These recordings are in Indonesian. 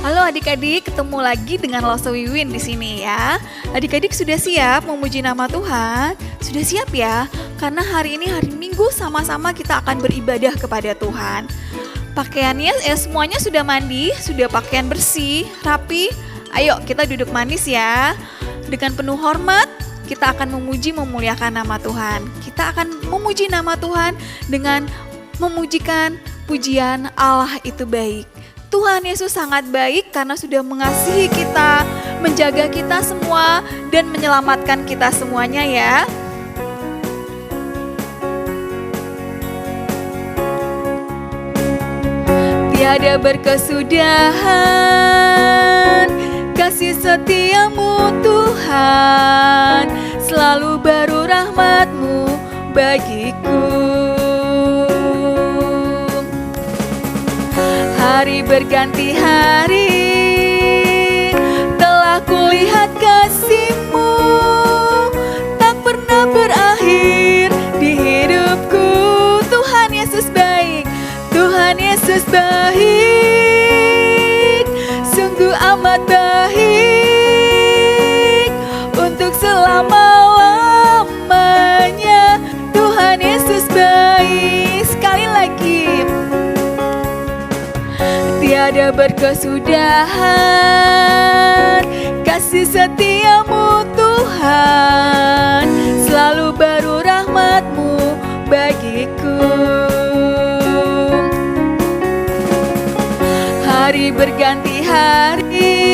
Halo adik-adik, ketemu lagi dengan Loso Wiwin di sini ya. Adik-adik sudah siap memuji nama Tuhan? Sudah siap ya? Karena hari ini hari Minggu sama-sama kita akan beribadah kepada Tuhan. Pakaiannya semuanya sudah mandi, sudah pakaian bersih, rapi. Ayo kita duduk manis ya. Dengan penuh hormat kita akan memuji memuliakan nama Tuhan. Kita akan memuji nama Tuhan dengan memujikan pujian Allah itu baik. Tuhan Yesus sangat baik karena sudah mengasihi kita, menjaga kita semua, dan menyelamatkan kita semuanya ya. Tiada berkesudahan, kasih setiamu Tuhan, selalu baru rahmat-Mu bagiku. Hari berganti hari, telah kulihat kasih-Mu, tak pernah berakhir di hidupku. Tuhan Yesus baik, Tuhan Yesus baik, sungguh amat baik, untuk selama-lamanya. Tuhan Yesus baik. Sekali lagi. Tiada berkesudahan, kasih setiamu Tuhan, selalu baru rahmat-Mu bagiku. Hari berganti hari,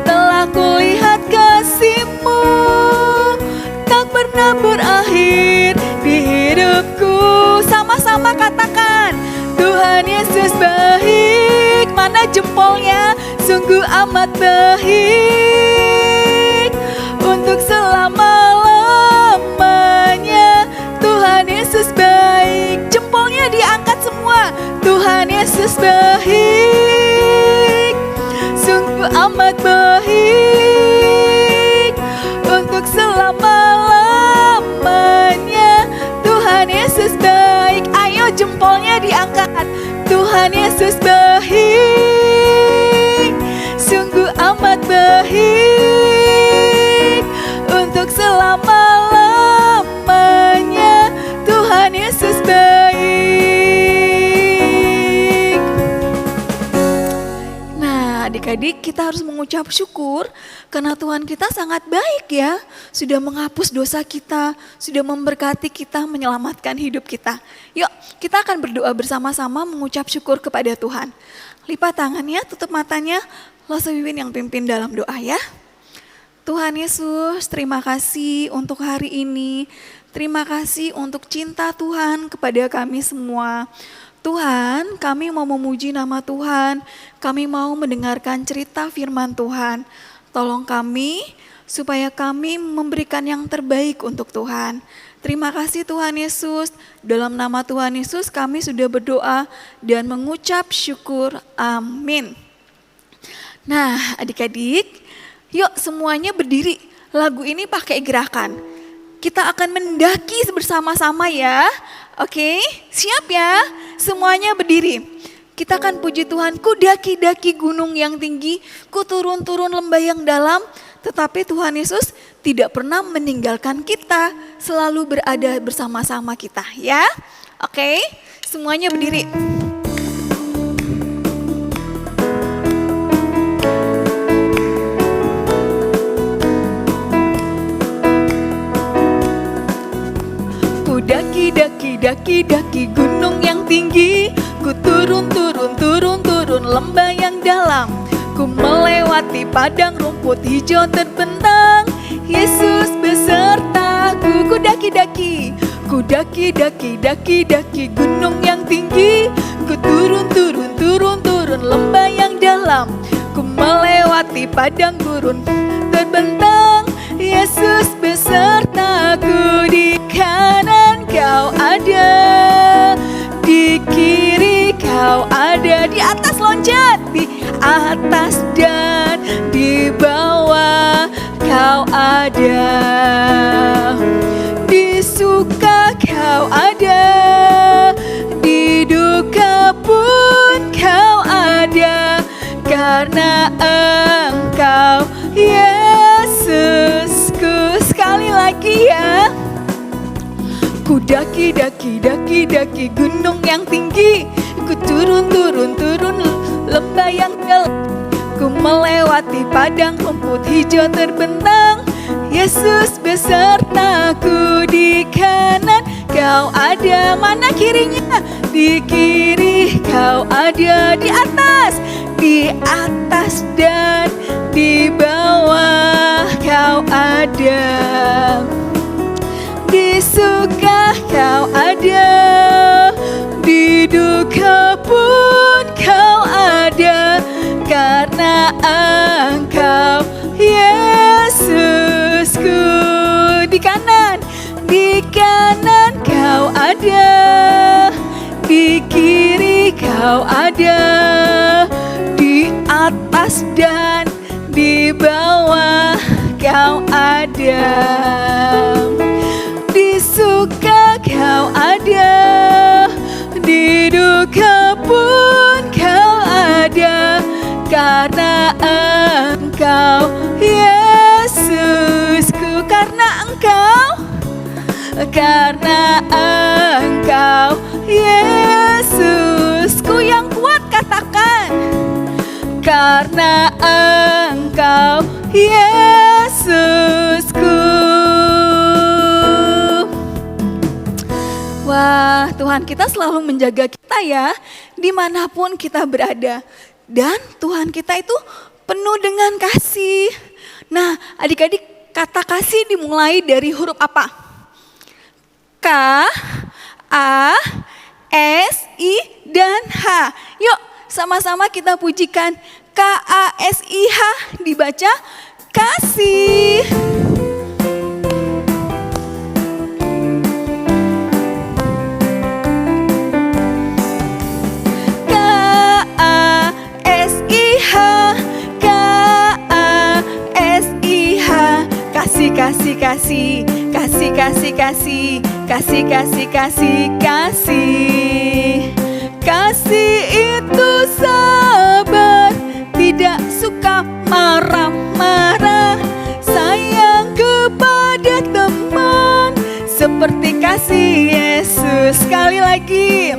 telah kulihat kasih-Mu, tak pernah berakhir di hidupku. Sama-sama katakan, Tuhan Yesus baik. Mana jempolnya? Sungguh amat baik, untuk selama-lamanya. Tuhan Yesus baik. Jempolnya diangkat semua. Tuhan Yesus baik, sungguh amat baik, untuk selama-lamanya. Tuhan Yesus baik. Ayo jempolnya diangkat. Tuhan Yesus baik, sungguh amat baik, untuk selama-lamanya. Tuhan Yesus baik. Nah, adik-adik, kita harus mengucap syukur karena Tuhan kita sangat baik ya. Sudah menghapus dosa kita, sudah memberkati kita, menyelamatkan hidup kita. Yuk, kita akan berdoa bersama-sama mengucap syukur kepada Tuhan. Lipat tangannya, tutup matanya, Loso Wiwin yang pimpin dalam doa ya. Tuhan Yesus, terima kasih untuk hari ini. Terima kasih untuk cinta Tuhan kepada kami semua. Tuhan, kami mau memuji nama Tuhan. Kami mau mendengarkan cerita firman Tuhan. Tolong kami supaya kami memberikan yang terbaik untuk Tuhan. Terima kasih Tuhan Yesus. Dalam nama Tuhan Yesus kami sudah berdoa dan mengucap syukur. Amin. Nah, adik-adik, yuk semuanya berdiri. Lagu ini pakai gerakan. Kita akan mendaki bersama-sama ya. Oke, siap ya? Semuanya berdiri. Kita akan puji Tuhan. Ku daki-daki gunung yang tinggi, ku turun-turun lembah yang dalam, tetapi Tuhan Yesus tidak pernah meninggalkan kita, selalu berada bersama-sama kita ya. Oke, semuanya berdiri. Ku daki-daki gunung yang tinggi, ku turun-turun lembah yang dalam, ku melewati padang rumput hijau terbentang, Yesus besertaku. Ku daki-daki gunung yang tinggi, ku turun-turun lembah yang dalam, ku melewati padang gurun terbentang, Yesus besertaku. Di kanan Kau ada, di kiri Kau ada, di atas loncat, di atas dan di bawah Kau ada, di suka Kau ada, di duka pun Kau ada, karena Engkau Yesusku. Sekali lagi ya. Ku daki gunung yang tinggi, ku turun lembah yang gelap, ku melewati padang rumput hijau terbentang. Yesus besertaku di kanan, Kau ada. Mana kirinya? Di kiri. Kau ada di atas dan di bawah. Kau ada. Di suka Kau ada, di duka pun Kau ada, karena Engkau Yesusku. Di kanan Kau ada, di kiri Kau ada, di atas dan di bawah Kau ada. Di suka Kau ada, di duka pun Kau ada, karena Engkau Yesusku. Karena Engkau Yesusku. Yang kuat katakan, karena Engkau Yesusku. Wah, Tuhan kita selalu menjaga kita ya, dimanapun kita berada. Dan Tuhan kita itu penuh dengan kasih. Nah, adik-adik, kata kasih dimulai dari huruf apa? K, A, S, I, dan H. Yuk, sama-sama kita pujikan. K, A, S, I, H, dibaca kasih. Kasih, kasih, kasih, kasih, kasih, kasih, kasih, kasih, kasih. Kasih itu sabar, tidak suka marah-marah, sayang kepada teman, seperti kasih Yesus. Sekali lagi.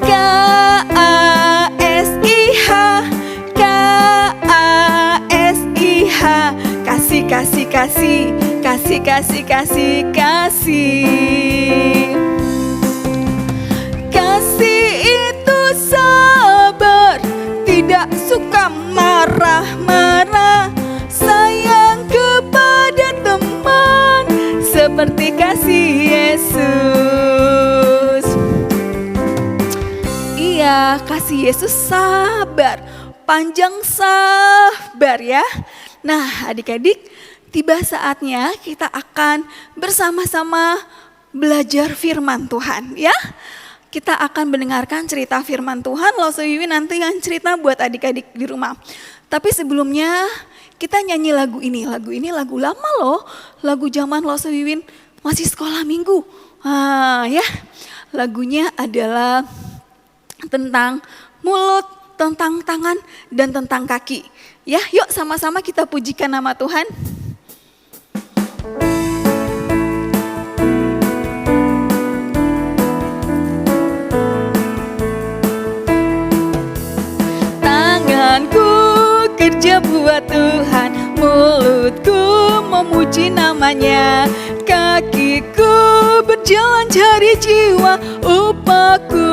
K-A-S-I-H, K-A-S-I-H. Kasih, kasih, kasih, kasih, kasih, kasih, kasih. Kasih itu sabar, tidak suka marah-marah, sayang kepada teman, seperti kasih Yesus. Iya, kasih Yesus sabar, panjang sabar ya. Nah, adik-adik, tiba saatnya kita akan bersama-sama belajar firman Tuhan ya. Kita akan mendengarkan cerita firman Tuhan. Loso Wiwi nanti yang cerita buat adik-adik di rumah. Tapi sebelumnya kita nyanyi lagu ini. Lagu ini lagu lama loh. Lagu zaman Loso Wiwin masih sekolah minggu. Ya, lagunya adalah tentang mulut, tentang tangan, dan tentang kaki. Ya, yuk sama-sama kita pujikan nama Tuhan. Tanganku kerja buat Tuhan, mulutku memuji namanya, kakiku berjalan cari jiwa, upahku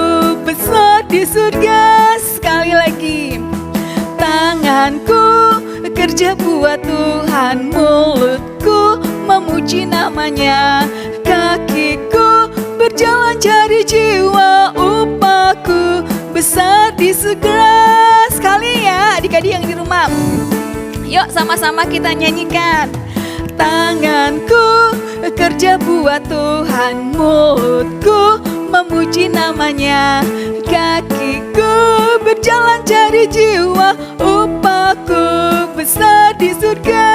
besar di surga. Sekali lagi. Tanganku kerja buat Tuhan, mulutku memuji namanya, kakiku berjalan cari jiwa, upahku besar di surga. Sekali ya adik-adik yang di rumah. Yuk sama-sama kita nyanyikan. Tanganku kerja buat Tuhan, mulutku memuji namanya, kakiku berjalan cari jiwa, upahku besar di surga.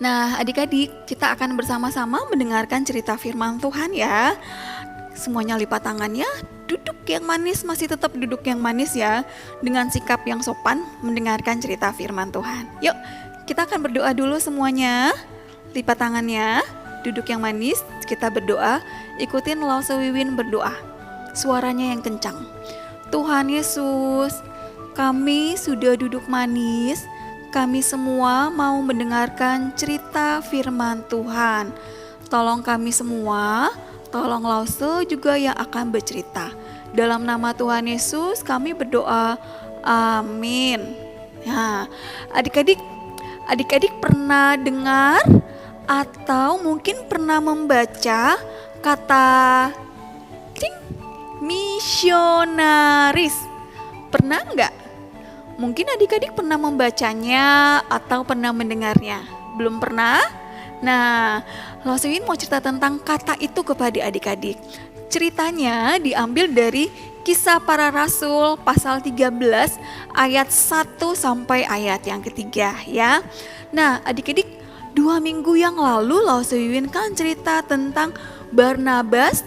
Nah, adik-adik, kita akan bersama-sama mendengarkan cerita firman Tuhan ya. Semuanya lipat tangannya, duduk yang manis, masih tetap duduk yang manis ya, dengan sikap yang sopan mendengarkan cerita firman Tuhan. Yuk, kita akan berdoa dulu semuanya. Lipat tangannya, duduk yang manis, kita berdoa. Ikutin Lause Wiwin berdoa, suaranya yang kencang. Tuhan Yesus, kami sudah duduk manis, kami semua mau mendengarkan cerita firman Tuhan. Tolong kami semua, tolong Lause juga yang akan bercerita. Dalam nama Tuhan Yesus kami berdoa, amin. Nah, adik-adik pernah dengar atau mungkin pernah membaca kata misionaris? Pernah nggak? Mungkin adik-adik pernah membacanya atau pernah mendengarnya. Belum pernah? Nah, Lause Wiwin mau cerita tentang kata itu kepada adik-adik. Ceritanya diambil dari Kisah Para Rasul pasal 13 ayat 1 sampai ayat yang ketiga ya. Nah, adik-adik 2 minggu yang lalu Lause Wiwin kan cerita tentang Barnabas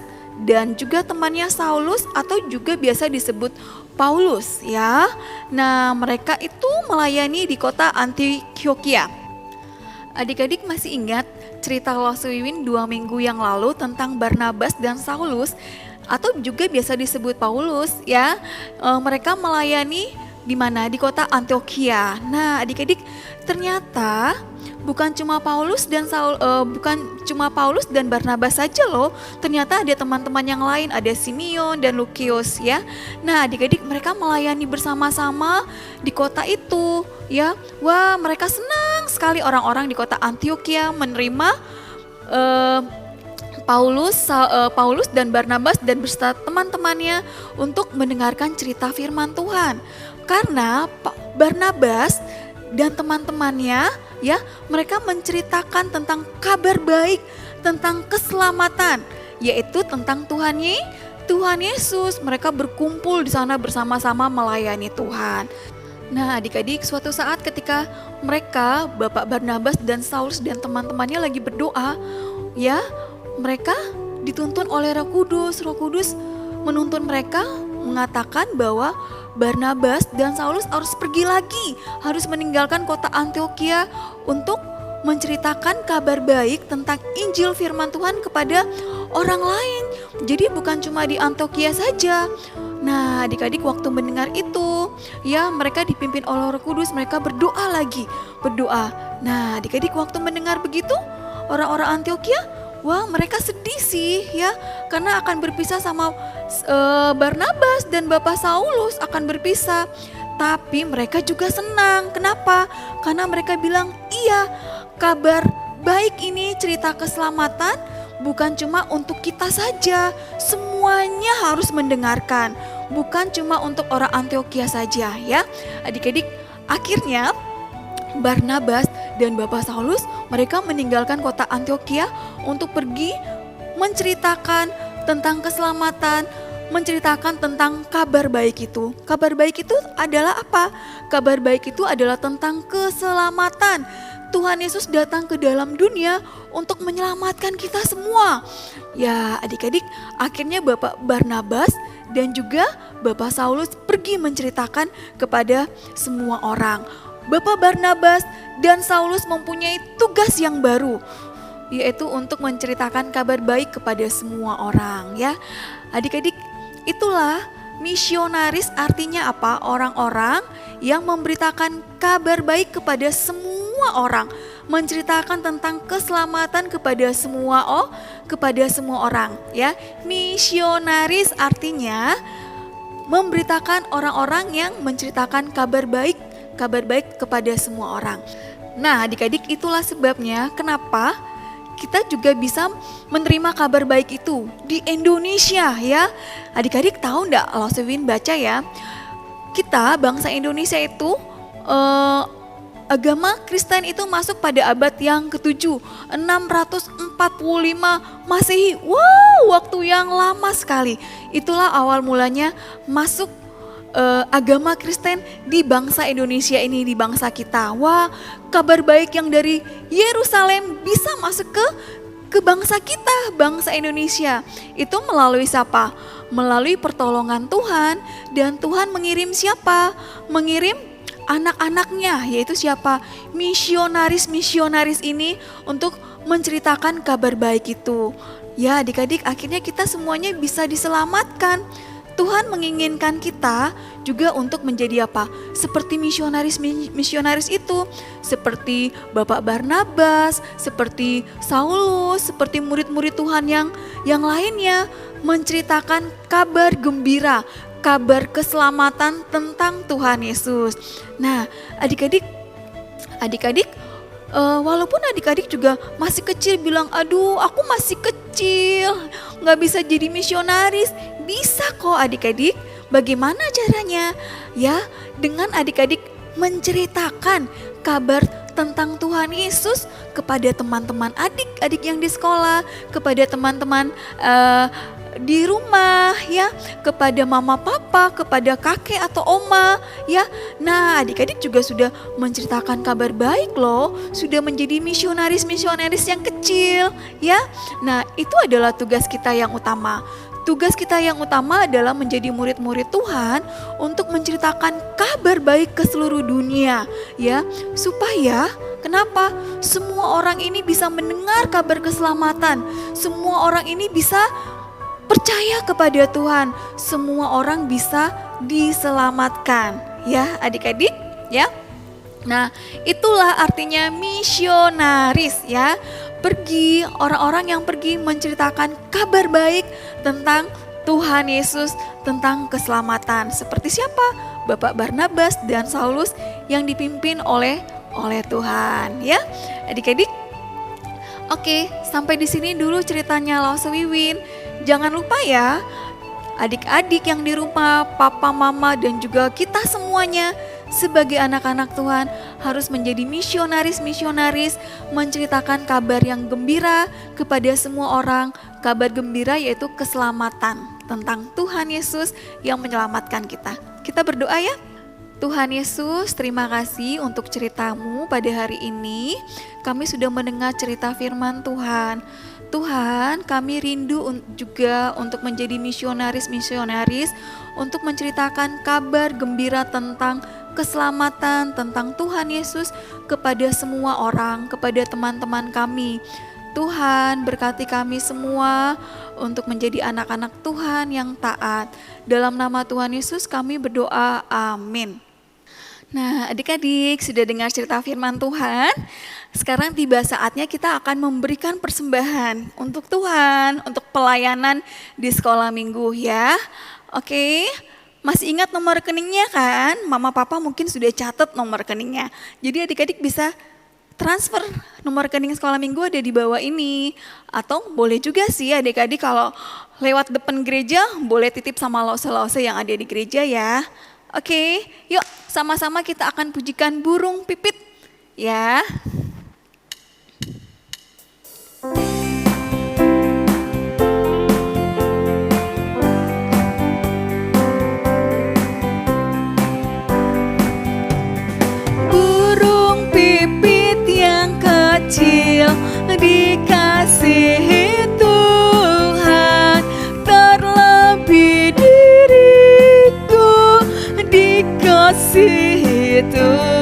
dan juga temannya Saulus atau juga biasa disebut Paulus ya. Nah, mereka itu melayani di kota Antioquia. Adik-adik masih ingat cerita Lause Wiwin 2 minggu yang lalu tentang Barnabas dan Saulus atau juga biasa disebut Paulus ya. Mereka melayani di mana? Di kota Antioquia. Nah, adik-adik ternyata bukan cuma Paulus dan Barnabas saja loh. Ternyata ada teman-teman yang lain, ada Simeon dan Lukius ya. Nah, adik-adik mereka melayani bersama-sama di kota itu ya. Wah, mereka senang sekali orang-orang di kota Antioquia menerima Paulus dan Barnabas dan beserta teman-temannya untuk mendengarkan cerita firman Tuhan. Karena Barnabas dan teman-temannya ya, mereka menceritakan tentang kabar baik, tentang keselamatan, yaitu tentang Tuhan Yesus. Mereka berkumpul di sana bersama-sama melayani Tuhan. Nah, adik-adik, suatu saat ketika mereka, Bapak Barnabas dan Saulus dan teman-temannya lagi berdoa, ya, mereka dituntun oleh Roh Kudus. Roh Kudus menuntun mereka, mengatakan bahwa Barnabas dan Saulus harus pergi lagi, harus meninggalkan kota Antioquia untuk menceritakan kabar baik tentang Injil firman Tuhan kepada orang lain. Jadi bukan cuma di Antioquia saja. Nah, adik-adik waktu mendengar itu, ya mereka dipimpin oleh Roh Kudus, mereka berdoa lagi, berdoa. Nah, adik-adik waktu mendengar begitu, orang-orang Antioquia, wah mereka sedih sih ya, karena akan berpisah sama Barnabas dan Bapak Saulus akan berpisah. Tapi mereka juga senang. Kenapa? Karena mereka bilang, iya, kabar baik ini, cerita keselamatan bukan cuma untuk kita saja, semuanya harus mendengarkan, bukan cuma untuk orang Antioquia saja ya. Adik-adik, akhirnya Barnabas dan Bapak Saulus mereka meninggalkan kota Antioquia untuk pergi menceritakan tentang keselamatan, menceritakan tentang kabar baik itu. Kabar baik itu adalah apa? Kabar baik itu adalah tentang keselamatan. Tuhan Yesus datang ke dalam dunia untuk menyelamatkan kita semua. Ya, adik-adik, akhirnya Bapak Barnabas dan juga Bapak Saulus pergi menceritakan kepada semua orang. Bapak Barnabas dan Saulus mempunyai tugas yang baru, yaitu untuk menceritakan kabar baik kepada semua orang ya. Adik-adik, itulah misionaris, artinya apa? Orang-orang yang memberitakan kabar baik kepada semua orang, menceritakan tentang keselamatan kepada semua orang ya. Misionaris artinya memberitakan orang-orang yang menceritakan kabar baik kepada semua orang. Nah, adik-adik, itulah sebabnya kenapa kita juga bisa menerima kabar baik itu di Indonesia ya. Adik-adik tahu enggak, Lause Wiwin baca ya, kita bangsa Indonesia itu agama Kristen itu masuk pada abad yang ke-7, 645 Masehi. Wow, waktu yang lama sekali. Itulah awal mulanya masuk agama Kristen di bangsa Indonesia ini, di bangsa kita. Wah, kabar baik yang dari Yerusalem bisa masuk ke ke bangsa kita, bangsa Indonesia. Itu melalui siapa? Melalui pertolongan Tuhan, dan Tuhan mengirim siapa? Mengirim anak-anaknya, yaitu siapa? Misionaris-misionaris ini untuk menceritakan kabar baik itu. Ya adik-adik, akhirnya kita semuanya bisa diselamatkan. Tuhan menginginkan kita juga untuk menjadi apa? Seperti misionaris itu, seperti Bapak Barnabas, seperti Saulus, seperti murid-murid Tuhan yang lainnya, menceritakan kabar gembira, kabar keselamatan tentang Tuhan Yesus. Nah, adik-adik, walaupun adik-adik juga masih kecil bilang, aduh aku masih kecil, gak bisa jadi misionaris. Bisa kok adik-adik. Bagaimana caranya? Ya, dengan adik-adik menceritakan kabar tentang Tuhan Yesus kepada teman-teman adik-adik yang di sekolah, kepada teman-teman di rumah, ya, kepada mama papa, kepada kakek atau oma, ya. Nah, adik-adik juga sudah menceritakan kabar baik loh, sudah menjadi misionaris-misionaris yang kecil, ya. Nah, itu adalah tugas kita yang utama. Tugas kita yang utama adalah menjadi murid-murid Tuhan untuk menceritakan kabar baik ke seluruh dunia, ya, supaya kenapa? Semua orang ini bisa mendengar kabar keselamatan, semua orang ini bisa percaya kepada Tuhan, semua orang bisa diselamatkan, ya adik-adik, ya. Nah, itulah artinya misionaris, ya. Pergi, orang-orang yang pergi menceritakan kabar baik tentang Tuhan Yesus, tentang keselamatan. Seperti siapa? Bapak Barnabas dan Saulus yang dipimpin oleh Tuhan, ya. Adik-adik, oke, sampai di sini dulu ceritanya Lause Wiwin. Jangan lupa ya, adik-adik yang di rumah, papa, mama, dan juga kita semuanya sebagai anak-anak Tuhan harus menjadi misionaris-misionaris, menceritakan kabar yang gembira kepada semua orang. Kabar gembira yaitu keselamatan tentang Tuhan Yesus yang menyelamatkan kita. Kita berdoa ya. Tuhan Yesus, terima kasih untuk ceritamu pada hari ini. Kami sudah mendengar cerita firman Tuhan. Tuhan, kami rindu juga untuk menjadi misionaris-misionaris, untuk menceritakan kabar gembira tentang keselamatan, tentang Tuhan Yesus kepada semua orang, kepada teman-teman kami. Tuhan, berkati kami semua untuk menjadi anak-anak Tuhan yang taat. Dalam nama Tuhan Yesus kami berdoa, amin. Nah, adik-adik sudah dengar cerita firman Tuhan. Sekarang tiba saatnya kita akan memberikan persembahan untuk Tuhan, untuk pelayanan di sekolah minggu ya. Oke, masih ingat nomor rekeningnya kan? Mama papa mungkin sudah catat nomor rekeningnya. Jadi adik-adik bisa transfer nomor rekening sekolah minggu ada di bawah ini. Atau boleh juga sih adik-adik kalau lewat depan gereja boleh titip sama lause-lause yang ada di gereja ya. Oke, yuk sama-sama kita akan pujikan burung pipit ya. Burung pipit yang kecil dikasihi Tuhan, terlebih diriku dikasihi Tuhan.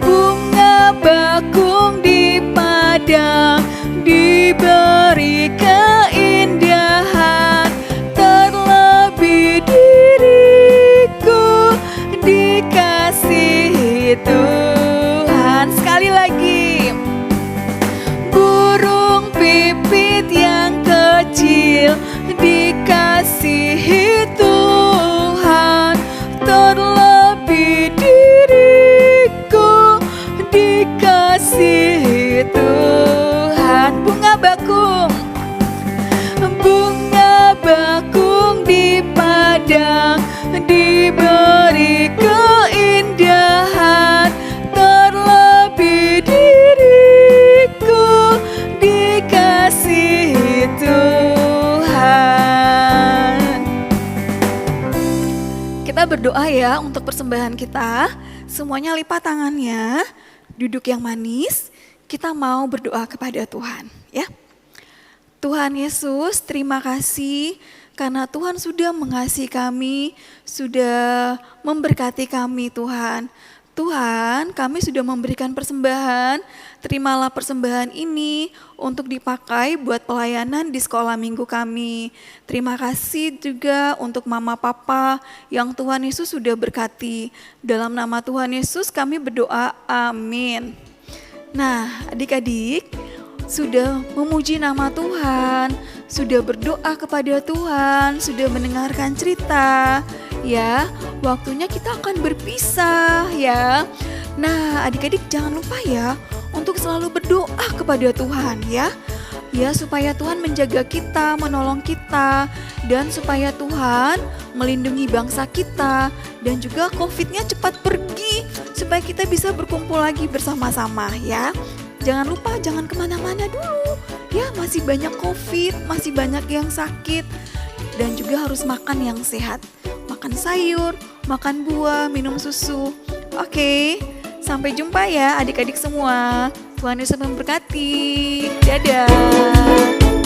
Bunga bakung di padang diberi keindahan, terlebih diriku dikasihi Tuhan. Sekali lagi, burung pipit yang kecil dikasihi Tuhan, terlebih diriku dikasihi Tuhan. Bunga bakung di padang diberi keindahan, terlebih diriku dikasihi Tuhan. Kita berdoa ya untuk persembahan kita. Semuanya lipat tangannya, duduk yang manis. kita mau berdoa kepada Tuhan, ya. Tuhan Yesus, terima kasih karena Tuhan sudah mengasihi kami, sudah memberkati kami Tuhan. Tuhan, kami sudah memberikan persembahan, terimalah persembahan ini untuk dipakai buat pelayanan di sekolah minggu kami. Terima kasih juga untuk mama papa yang Tuhan Yesus sudah berkati. Dalam nama Tuhan Yesus kami berdoa, amin. Nah, adik-adik sudah memuji nama Tuhan, sudah berdoa kepada Tuhan, sudah mendengarkan cerita, ya, waktunya kita akan berpisah, ya. Nah, adik-adik jangan lupa ya untuk selalu berdoa kepada Tuhan, ya. Ya, supaya Tuhan menjaga kita, menolong kita, dan supaya Tuhan melindungi bangsa kita, dan juga COVID-nya cepat pergi, supaya kita bisa berkumpul lagi bersama-sama, ya. Jangan lupa, jangan kemana-mana dulu, ya, masih banyak COVID, masih banyak yang sakit, dan juga harus makan yang sehat. Makan sayur, makan buah, minum susu. Oke, sampai jumpa ya adik-adik semua. Tuhan Yesus memberkati. Dadah.